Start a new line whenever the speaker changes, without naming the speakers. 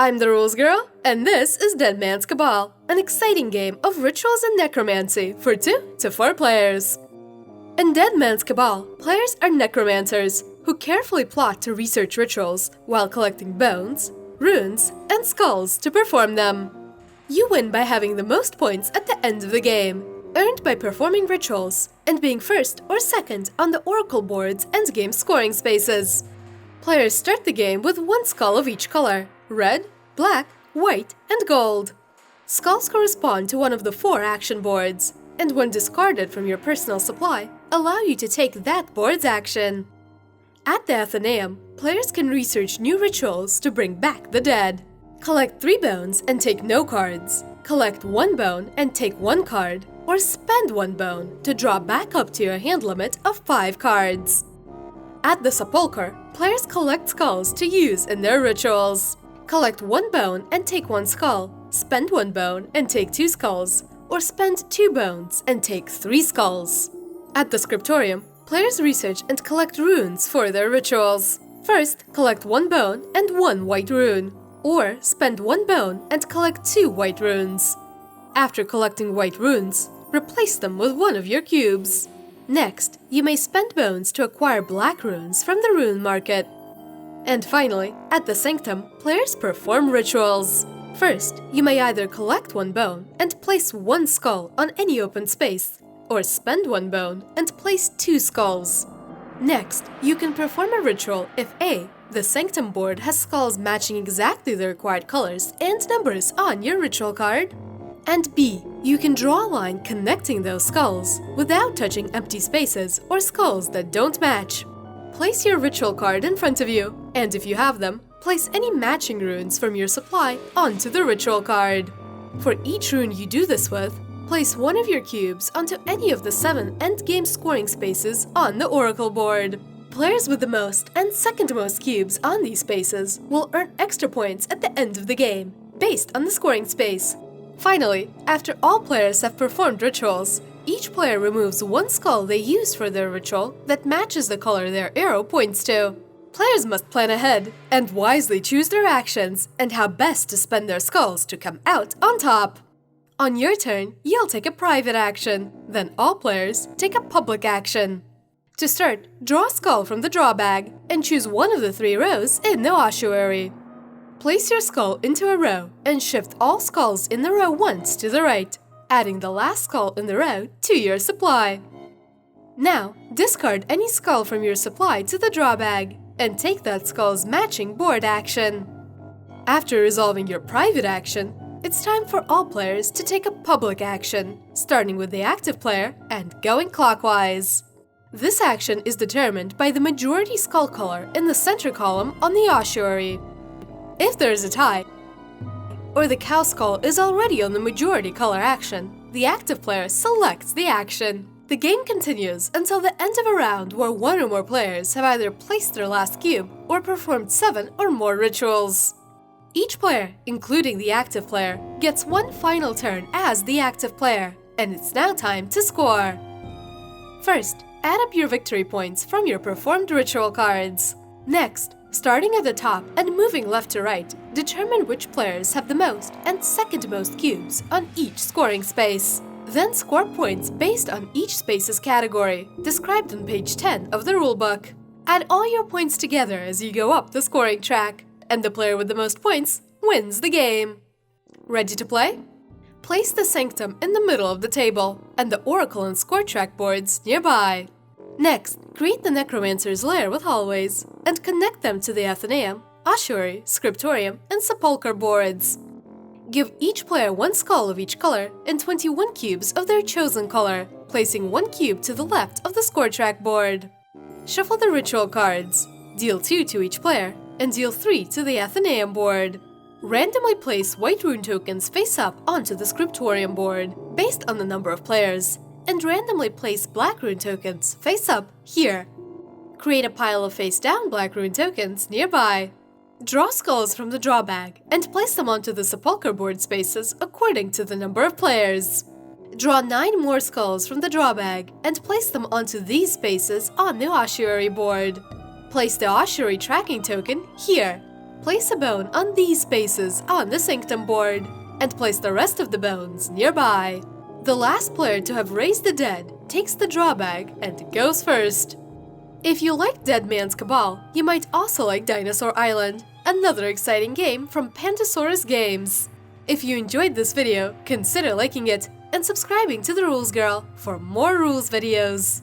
I'm the Rules Girl, and this is Dead Man's Cabal, an exciting game of rituals and necromancy for 2 to 4 players. In Dead Man's Cabal, players are necromancers who carefully plot to research rituals while collecting bones, runes, and skulls to perform them. You win by having the most points at the end of the game, earned by performing rituals and being first or second on the Oracle board's endgame scoring spaces. Players start the game with 1 skull of each color: red, black, white, and gold. Skulls correspond to one of the 4 action boards, and when discarded from your personal supply, allow you to take that board's action. At the Athenaeum, players can research new rituals to bring back the dead. Collect 3 bones and take no cards. Collect 1 bone and take 1 card, or spend 1 bone to draw back up to your hand limit of 5 cards. At the Sepulchre, players collect skulls to use in their rituals. Collect 1 bone and take 1 skull, spend 1 bone and take 2 skulls, or spend 2 bones and take 3 skulls. At the Scriptorium, players research and collect runes for their rituals. First, collect 1 bone and 1 white rune, or spend 1 bone and collect 2 white runes. After collecting white runes, replace them with one of your cubes. Next, you may spend bones to acquire black runes from the rune market. And finally, at the Sanctum, players perform rituals. First, you may either collect 1 bone and place 1 skull on any open space, or spend 1 bone and place 2 skulls. Next, you can perform a ritual if A. The Sanctum board has skulls matching exactly the required colors and numbers on your ritual card, and B. You can draw a line connecting those skulls without touching empty spaces or skulls that don't match. Place your ritual card in front of you, and if you have them, place any matching runes from your supply onto the ritual card. For each rune you do this with, place 1 of your cubes onto any of the 7 endgame scoring spaces on the Oracle board. Players with the most and second most cubes on these spaces will earn extra points at the end of the game, based on the scoring space. Finally, after all players have performed rituals, each player removes 1 skull they used for their ritual that matches the color their arrow points to. Players must plan ahead and wisely choose their actions and how best to spend their skulls to come out on top. On your turn, you'll take a private action, then all players take a public action. To start, draw a skull from the draw bag and choose one of the 3 rows in the ossuary. Place your skull into a row and shift all skulls in the row once to the right, adding the last skull in the row to your supply. Now, discard any skull from your supply to the draw bag and take that skull's matching board action. After resolving your private action, it's time for all players to take a public action, starting with the active player and going clockwise. This action is determined by the majority skull color in the center column on the ossuary. If there is a tie, or the cow skull is already on the majority color action, the active player selects the action. The game continues until the end of a round where 1 or more players have either placed their last cube or performed 7 or more rituals. Each player, including the active player, gets 1 final turn as the active player, and it's now time to score. First, add up your victory points from your performed ritual cards. Next, starting at the top and moving left to right, determine which players have the most and second most cubes on each scoring space. Then score points based on each space's category, described on page 10 of the rulebook. Add all your points together as you go up the scoring track, and the player with the most points wins the game. Ready to play? Place the Sanctum in the middle of the table, and the Oracle and Score Track boards nearby. Next, create the Necromancer's lair with hallways, and connect them to the Athenaeum, Ossuary, Scriptorium, and Sepulchre boards. Give each player 1 skull of each color and 21 cubes of their chosen color, placing 1 cube to the left of the Score Track board. Shuffle the ritual cards. Deal 2 to each player, and deal 3 to the Athenaeum board. Randomly place white rune tokens face up onto the Scriptorium board, based on the number of players, and randomly place black rune tokens face up here. Create a pile of face down black rune tokens nearby. Draw skulls from the draw bag and place them onto the Sepulchre board spaces according to the number of players. Draw 9 more skulls from the draw bag and place them onto these spaces on the ossuary board. Place the ossuary tracking token here. Place a bone on these spaces on the sanctum board, and place the rest of the bones nearby. The last player to have raised the dead takes the draw bag and goes first. If you like Dead Man's Cabal, you might also like Dinosaur Island, another exciting game from Pandasaurus Games. If you enjoyed this video, consider liking it and subscribing to the Rules Girl for more rules videos.